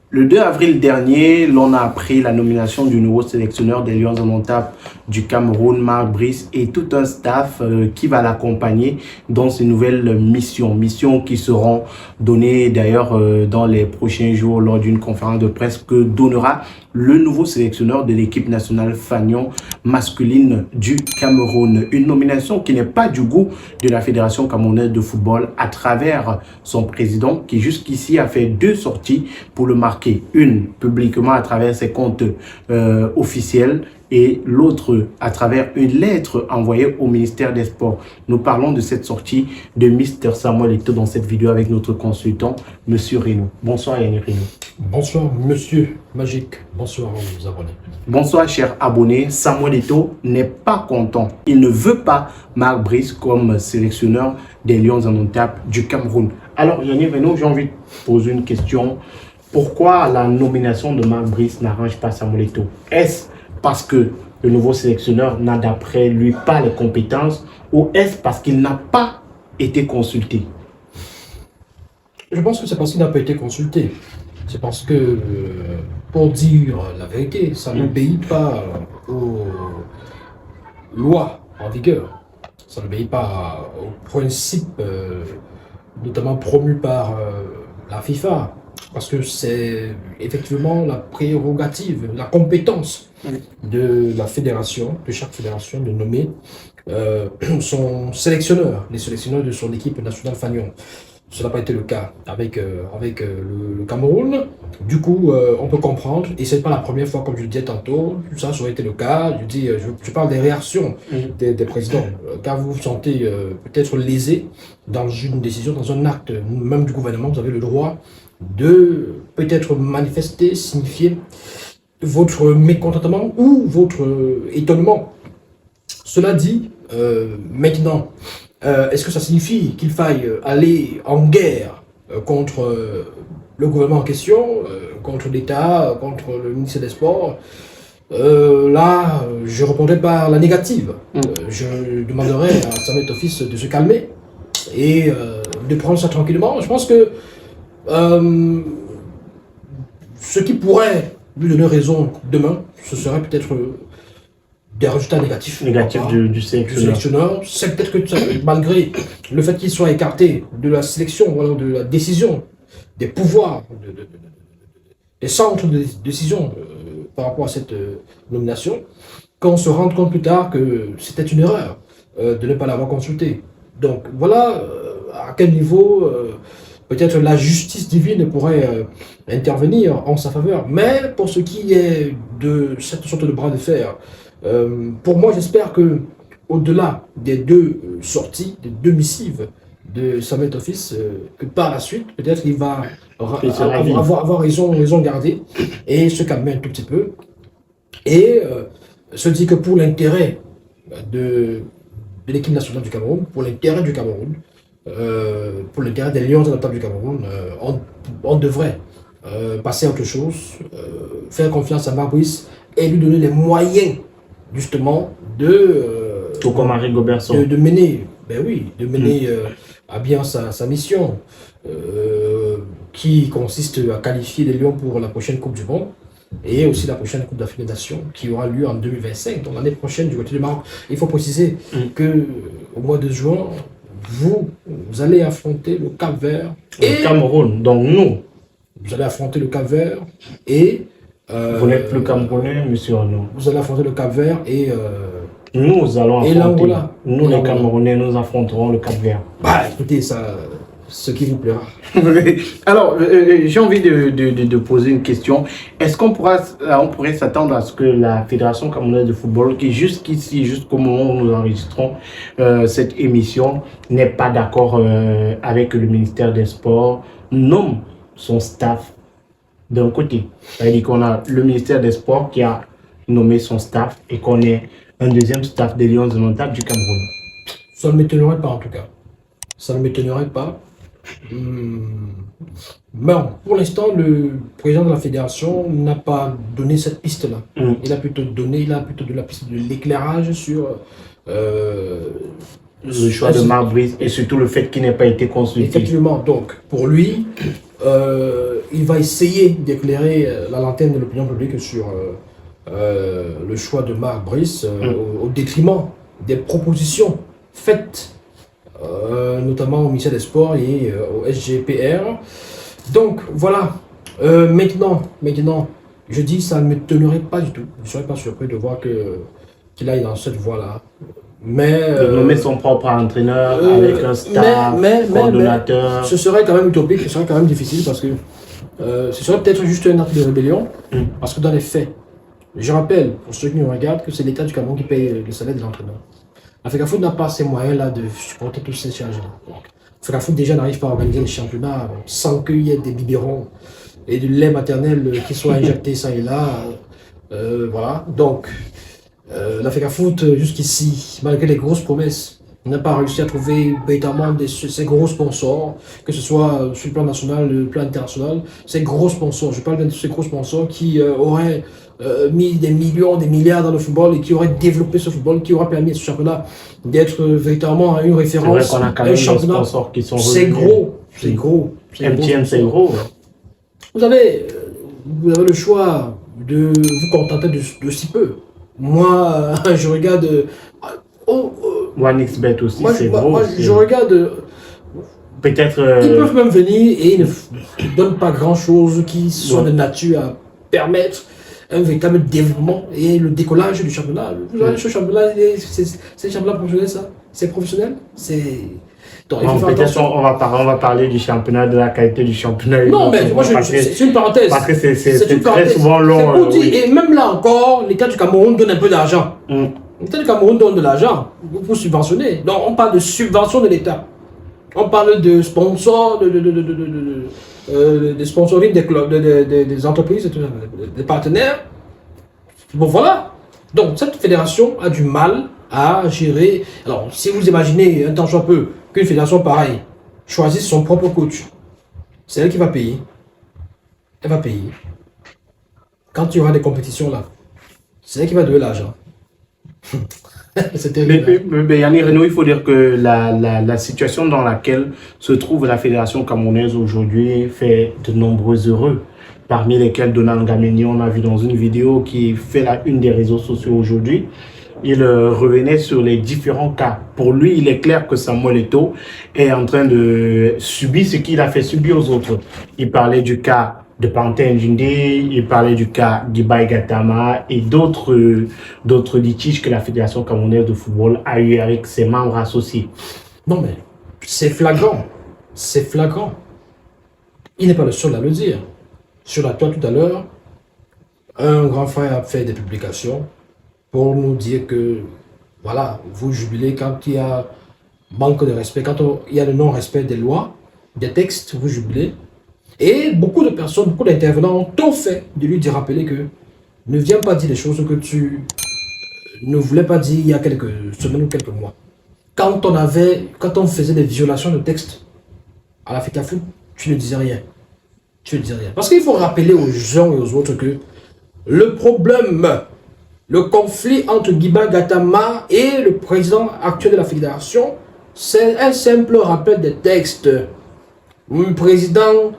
Le 2 avril dernier, l'on a appris la nomination du nouveau sélectionneur des Lions indomptables du Cameroun, Marc Brice, et tout un staff qui va l'accompagner dans ces nouvelles missions. Missions qui seront données d'ailleurs dans les prochains jours lors d'une conférence de presse que donnera le nouveau sélectionneur de l'équipe nationale Fanion masculine du Cameroun. Une nomination qui n'est pas du goût de la Fédération camerounaise de football à travers son président qui jusqu'ici a fait 2 sorties pour le marquer. Une publiquement à travers ses comptes officiels et l'autre à travers une lettre envoyée au ministère des Sports. Nous parlons de cette sortie de Mr Samuel Eto'o dans cette vidéo avec notre consultant, Monsieur Rino. Bonsoir Yannick Rino. Bonsoir Monsieur Magique, bonsoir aux abonnés. Bonsoir chers abonnés, Samuel Eto'o n'est pas content. Il ne veut pas Marc Brice comme sélectionneur des Lions indomptables du Cameroun. Alors Yannick Rino, j'ai envie de poser une question. Pourquoi la nomination de Marc Brice n'arrange pas Samuel Eto'o? Est-ce parce que le nouveau sélectionneur n'a d'après lui pas les compétences ou est-ce parce qu'il n'a pas été consulté? Je pense que c'est parce qu'il n'a pas été consulté. C'est parce que, pour dire la vérité, ça n'obéit pas aux lois en vigueur. Ça n'obéit pas aux principes, notamment promus par la FIFA. Parce que c'est effectivement la prérogative, la compétence de la fédération, de chaque fédération, de nommer son sélectionneur, les sélectionneurs de son équipe nationale Fanion. Cela n'a pas été le cas avec le Cameroun. Du coup, on peut comprendre, et ce n'est pas la première fois, comme je le disais tantôt, ça aurait été le cas. Je parle des réactions des présidents. Car vous vous sentez peut-être lésé dans une décision, dans un acte, même du gouvernement, vous avez le droit de peut-être manifester, signifier votre mécontentement ou votre étonnement. Cela dit, maintenant, est-ce que ça signifie qu'il faille aller en guerre contre le gouvernement en question, contre l'État, contre le ministère des Sports? Là, je répondrai par la négative. Je demanderai à Samuel Eto'o de se calmer et de prendre ça tranquillement. Je pense que ce qui pourrait lui donner raison demain, ce serait peut-être des résultats négatifs. Du sélectionneur. C'est peut-être que malgré le fait qu'il soit écarté de la sélection, voilà, de la décision, des pouvoirs, des centres de décision par rapport à cette nomination, qu'on se rende compte plus tard que c'était une erreur de ne pas l'avoir consulté. Donc voilà à quel niveau peut-être la justice divine pourrait intervenir en sa faveur. Mais pour ce qui est de cette sorte de bras de fer, pour moi, j'espère que au-delà des 2 sorties, des 2 missives de Samuel Eto'o, que par la suite, peut-être il va avoir raison gardée et se calmer un tout petit peu et se dire que pour l'intérêt de l'équipe nationale du Cameroun, pour l'intérêt du Cameroun, pour l'intérêt des Lions indomptables du Cameroun, on devrait passer à autre chose, faire confiance à Marc Brice et lui donner les moyens justement tout comme Henri Goberson, de mener, à bien sa mission qui consiste à qualifier les Lions pour la prochaine Coupe du Monde et aussi la prochaine Coupe d'Afrique des Nations qui aura lieu en 2025, donc l'année prochaine du côté du Maroc. Il faut préciser que au mois de juin, vous allez affronter le Cap-Vert et le Cameroun, donc vous allez affronter le Cap-Vert et vous n'êtes plus Camerounais, monsieur Arnaud. Vous allez affronter le Cap-Vert et nous allons affronter. Nous, les Camerounais, nous affronterons le Cap-Vert. Bah, écoutez, ça, ce qui vous plaira. Alors, j'ai envie de poser une question. Est-ce qu'on pourrait s'attendre à ce que la Fédération camerounaise de football, qui jusqu'ici, jusqu'au moment où nous enregistrons cette émission, n'est pas d'accord avec le ministère des Sports, nomme son staff d'un côté? C'est-à-dire qu'on a le ministère des Sports qui a nommé son staff et qu'on ait un deuxième staff des Lions indomptables du Cameroun. Ça ne m'étonnerait pas en tout cas. Ça ne m'étonnerait pas. Bon, pour l'instant, le président de la fédération n'a pas donné cette piste-là. Il a plutôt donné la piste de l'éclairage sur Le choix de Marc Brice et surtout le fait qu'il n'ait pas été consulté. Effectivement, donc pour lui, il va essayer d'éclairer la lanterne de l'opinion publique sur le choix de Marc Brice au détriment des propositions faites notamment au ministère des Sports et au SGPR. Donc voilà, maintenant, je dis ça ne m'étonnerait pas du tout. Je ne serais pas surpris de voir qu'il aille dans cette voie-là. Mais de nommer son propre entraîneur avec un staff, coordonnateur. Ce serait quand même utopique, ce serait quand même difficile parce que ce serait peut-être juste un acte de rébellion. Parce que dans les faits, je rappelle, pour ceux qui nous regardent, que c'est l'État du Cameroun qui paye le salaire de l'entraîneur. L'Africafoot n'a pas ces moyens-là de supporter toutes ces charges-là. L'Africafoot déjà n'arrive pas à organiser les championnats sans qu'il y ait des biberons et du lait maternel qui soient injectés ça et là. Voilà, donc l'Africafoot jusqu'ici, malgré les grosses promesses, n'a pas réussi à trouver véritablement ces gros sponsors, que ce soit sur le plan national, le plan international, ces gros sponsors, je parle bien de ces gros sponsors qui auraient mis des millions, des milliards dans le football et qui auraient développé ce football, qui auraient permis à ce championnat d'être véritablement une référence. C'est vrai qu'on a quand même des sponsors qui sont c'est gros, c'est gros. MTN, c'est gros. Vous avez le choix de vous contenter de si peu. Moi, je regarde... OneXBet aussi, c'est gros. Moi, je regarde... Peut-être... Ils peuvent même venir et ils ne donnent pas grand-chose qui soit de nature à permettre un véritable développement et le décollage du championnat. Vous avez ce championnat, c'est un championnat professionnel, ça? C'est professionnel? C'est... Peut-être on va parler du championnat, de la qualité du championnat. Non, mais moi, c'est une parenthèse. Parce que c'est très souvent long. Oui. Et même là encore, l'État du Cameroun donne un peu d'argent. L'État du Cameroun donne de l'argent pour subventionner. Donc, on parle de subvention de l'État. On parle de sponsors, de sponsoring des clubs, des entreprises, des partenaires. Bon, voilà. Donc, cette fédération a du mal à gérer. Alors, si vous imaginez un temps soit peu qu'une fédération pareille choisisse son propre coach, c'est elle qui va payer. Elle va payer. Quand il y aura des compétitions là, c'est elle qui va donner l'argent. C'est terrible. Mais Yannick Renaud, il faut dire que la situation dans laquelle se trouve la fédération camerounaise aujourd'hui fait de nombreux heureux. Parmi lesquels Donald Ngameni, on a vu dans une vidéo qui fait la une des réseaux sociaux aujourd'hui. Il revenait sur les différents cas. Pour lui, il est clair que Samuel Eto'o est en train de subir ce qu'il a fait subir aux autres. Il parlait du cas de Pantin Njinde, il parlait du cas d'Ibai Gatama et d'autres litiges que la Fédération camerounaise de football a eu avec ses membres associés. Non mais, c'est flagrant. C'est flagrant. Il n'est pas le seul à le dire. Sur la toile tout à l'heure, un grand frère a fait des publications pour nous dire que, voilà, vous jubilez quand il y a manque de respect, quand il y a le non-respect des lois, des textes, vous jubilez. Et beaucoup de personnes, beaucoup d'intervenants ont tout fait de lui rappeler que ne viens pas dire les choses que tu ne voulais pas dire il y a quelques semaines ou quelques mois. Quand on faisait des violations de textes à l'Africafoot, tu ne disais rien. Tu ne disais rien. Parce qu'il faut rappeler aux gens et aux autres que le problème, le conflit entre Guiba Gatama et le président actuel de la fédération, c'est un simple rappel des textes. Président,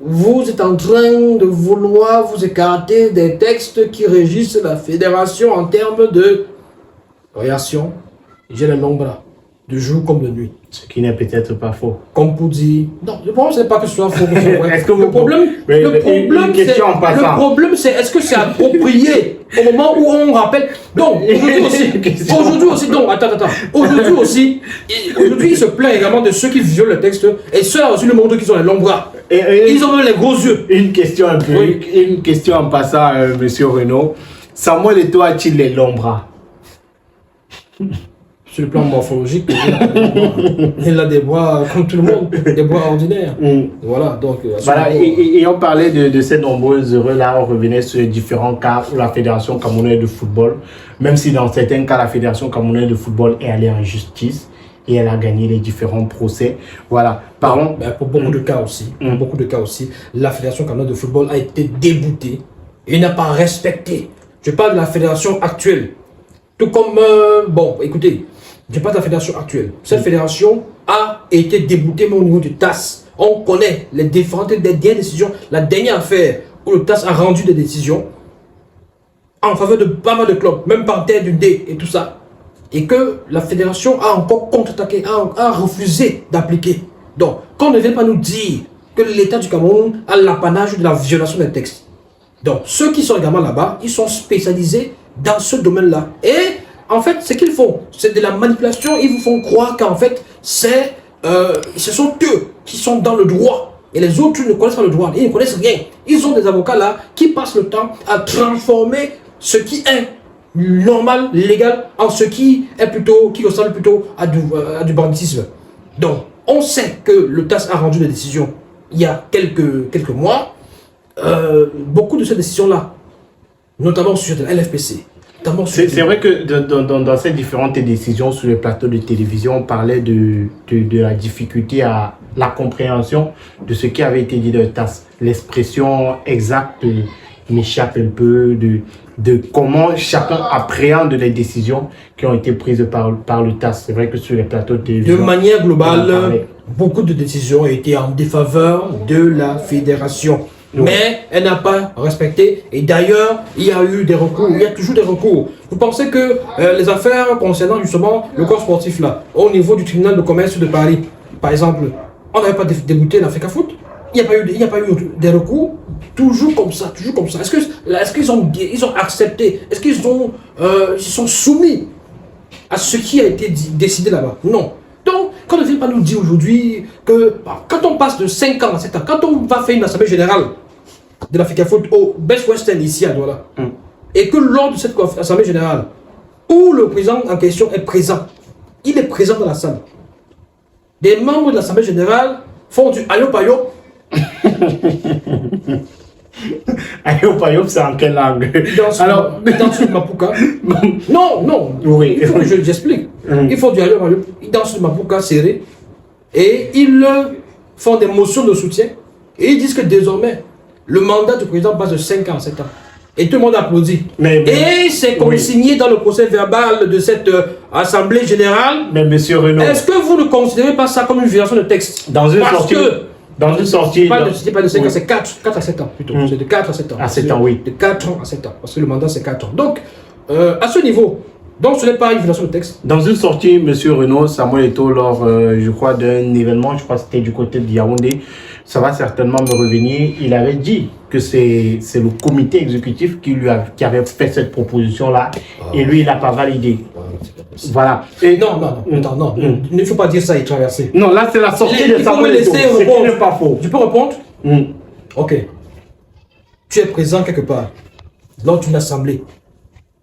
vous êtes en train de vouloir vous écarter des textes qui régissent la fédération en termes de réaction. J'ai le nombre de jour comme de nuit. Ce qui n'est peut-être pas faux. Comme pour dire... Non, le problème, ce n'est pas que ce soit faux. Le problème, c'est est-ce que c'est approprié au moment où on rappelle... Donc, aujourd'hui aussi, aujourd'hui, il se plaint également de ceux qui violent le texte et ceux-là aussi le montrent qu'ils ont les longs bras. Ils ont même les gros yeux. Une question en passant, monsieur Renaud. Samuel Eto'o a-t-il les longs bras? Sur le plan morphologique, il a des bras comme tout le monde, des bras ordinaires. Voilà, donc... Voilà, et on parlait de ces nombreux heureux là, on revenait sur les différents cas où la Fédération camerounaise de football, même si dans certains cas, la Fédération camerounaise de football est allée en justice et elle a gagné les différents procès. Voilà, parlons... Pour beaucoup de cas aussi, la Fédération camerounaise de football a été déboutée et n'a pas respecté. Je parle de la fédération actuelle. Tout comme, bon, écoutez, Je parle de la fédération actuelle. Cette fédération a été déboutée au niveau du TAS. On connaît les différentes dernières décisions. La dernière affaire où le TAS a rendu des décisions en faveur de pas mal de clubs, même par terre du D et tout ça. Et que la fédération a encore contre-attaqué, a refusé d'appliquer. Donc, qu'on ne vient pas nous dire que l'État du Cameroun a l'apanage de la violation des textes. Donc, ceux qui sont également là-bas, ils sont spécialisés dans ce domaine-là. Et en fait, ce qu'ils font, c'est de la manipulation. Ils vous font croire qu'en fait, ce sont eux qui sont dans le droit. Et les autres ne connaissent pas le droit. Ils ne connaissent rien. Ils ont des avocats là qui passent le temps à transformer ce qui est normal, légal, en ce qui est plutôt, qui ressemble plutôt à du banditisme. Donc, on sait que le TAS a rendu des décisions il y a quelques mois. Beaucoup de ces décisions-là, notamment sur de la LFPC. C'est vrai que dans ces différentes décisions sur les plateaux de télévision, on parlait de la difficulté à la compréhension de ce qui avait été dit de TAS. L'expression exacte m'échappe un peu de comment chacun appréhende les décisions qui ont été prises par le TAS. C'est vrai que sur les plateaux de télévision... De manière globale, beaucoup de décisions ont été en défaveur de la fédération. Oui. Mais elle n'a pas respecté. Et d'ailleurs, il y a eu des recours. Il y a toujours des recours. Vous pensez que les affaires concernant justement le corps sportif là, au niveau du tribunal de commerce de Paris, par exemple, on n'avait pas débouté l'Africa Foot? Il n'y a pas eu des recours? Toujours comme ça, toujours comme ça. Est-ce qu'ils ont accepté? Est-ce qu'ils se sont soumis à ce qui a été décidé là-bas? Non. Donc, quand on ne vient pas nous dire aujourd'hui que quand on passe de 5 ans à 7 ans, quand on va faire une assemblée générale de l'Africa Foot au Best Western ici à Douala, et que lors de cette assemblée générale, où le président en question est présent, il est présent dans la salle, des membres de l'assemblée générale font du ayo-payo. Ayo-payo, c'est en quelle langue? Dans le Mapuka. Non. Oui. Il faut que j'explique. Il faut du ayo-payo. Ils dansent le Mapuka serré. Et ils font des motions de soutien. Et ils disent que désormais, le mandat du président passe de 5 ans à 7 ans. Et tout le monde applaudit. Et c'est consigné dans le procès verbal de cette assemblée générale. Mais monsieur Renaud, est-ce que vous ne considérez pas ça comme une violation de texte? Dans une sortie. Pas de 5 ans, c'est 4 à 7 ans plutôt. C'est de 4 à 7 ans. À 7 ans, oui. De 4 ans à 7 ans. Parce que le mandat, c'est 4 ans. Donc, à ce niveau, donc ce n'est pas une violation de texte. Dans une sortie, monsieur Renaud, Samuel Eto'o, lors, je crois, d'un événement, je crois que c'était du côté de Yaoundé, ça va certainement me revenir, il avait dit que c'est le comité exécutif qui avait fait cette proposition-là, et lui, il n'a pas validé. Voilà. Et non, il ne faut pas dire ça et traverser. Non, là, c'est la sortie de Samuel Eto'o. Ce n'est pas faux. Tu peux répondre? Ok. Tu es présent quelque part, lors d'une assemblée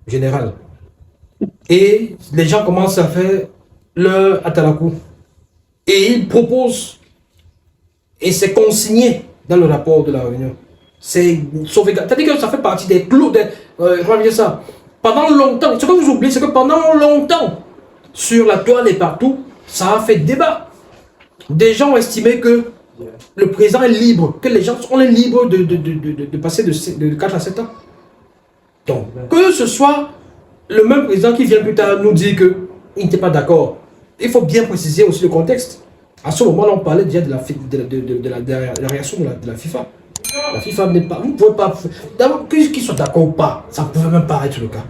générale, et les gens commencent à faire leur atalakou, et ils proposent, et c'est consigné dans le rapport de la réunion. C'est sauvegarde. C'est-à-dire que ça fait partie des clous, comment dire ça? Pendant longtemps, ce que vous oubliez, c'est que pendant longtemps, sur la toile et partout, ça a fait débat. Des gens ont estimé que le président est libre, que les gens sont libres de passer de 4 à 7 ans. Donc, que ce soit le même président qui vient plus tard nous dire qu'il n'était pas d'accord, il faut bien préciser aussi le contexte. À ce moment-là, on parlait déjà de la réaction de la FIFA. La FIFA n'est pas... Vous ne pouvez pas... D'abord, qu'ils soient d'accord ou pas, ça ne pouvait même pas être le cas.